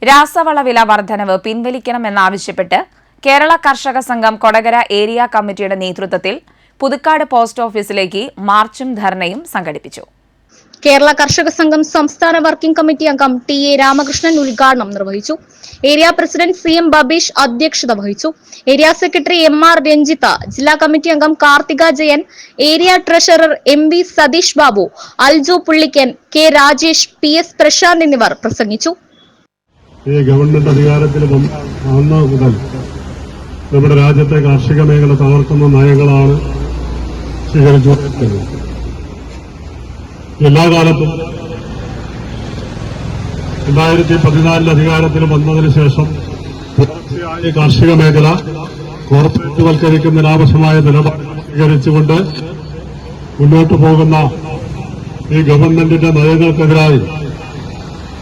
രാസവള വില വർധനവ് പിൻവലിക്കണമെന്നാവശ്യപ്പെട്ട് കേരള കർഷക സംഘം കൊടകര ഏരിയ കമ്മിറ്റിയുടെ നേതൃത്വത്തിൽ പുതുക്കാട് പോസ്റ്റ് ഓഫീസിലേക്ക് മാർച്ചും ധർണയും സംഘടിപ്പിച്ചു. കേരള കർഷക സംഘം സംസ്ഥാന വർക്കിംഗ് കമ്മിറ്റി അംഗം ടി.എ. രാമകൃഷ്ണൻ ഉദ്ഘാടനം നിർവഹിച്ചു. Area president സി.എം. ബബീഷ് അധ്യക്ഷത വഹിച്ചു. Area secretary എം.ആർ. രഞ്ജിത്ത, ജില്ലാ കമ്മിറ്റി അംഗം Karthika Jayan, area treasurer M V. Satheesh Babu, Alju Pullikkan, K. Rajesh, P S. Prasanth എന്നിവർ പ്രസംഗിച്ചു. ഈ ഗവൺമെന്റ് അധികാരത്തിൽ വന്ന മുതൽ നമ്മുടെ രാജ്യത്തെ കാർഷിക മേഖല തകർക്കുന്ന നയങ്ങളാണ് സ്വീകരിച്ചുകൊണ്ടിരിക്കുന്നത്. എല്ലാ കാലത്തും 2014 അധികാരത്തിൽ വന്നതിന് ശേഷം തുടർച്ചയായി കാർഷിക മേഖല കോർപ്പറേറ്റുവൽക്കരിക്കുന്നതിനാവശ്യമായ നിലപാടുകൾ സ്വീകരിച്ചുകൊണ്ട് മുന്നോട്ടു പോകുന്ന ഈ ഗവൺമെന്റിന്റെ നയങ്ങൾക്കെതിരായി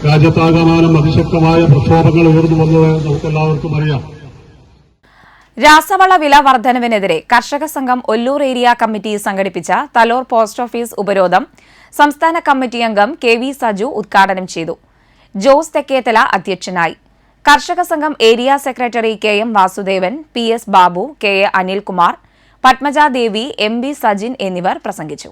രാജ്യത്താകമാനം അതിശക്തമായ പ്രക്ഷോഭങ്ങൾ ഉയർന്നു വന്നത് നമുക്കെല്ലാവർക്കും അറിയാം. രാസവള വില വർധനവിനെതിരെ കർഷക സംഘം ഒല്ലൂർ ഏരിയ കമ്മിറ്റി സംഘടിപ്പിച്ച തലോർ പോസ്റ്റ് ഓഫീസ് ഉപരോധം സംസ്ഥാന കമ്മിറ്റി അംഗം കെ. വി. സജു ഉദ്ഘാടനം ചെയ്തു. ജോസ് തെക്കേത്തല അധ്യക്ഷനായി. കർഷക സംഘം area secretary K. M. Vasudevan, P. S. Babu, K. A. Anilkumar, Padmajadevi, M. B. Sajin എന്നിവർ പ്രസംഗിച്ചു.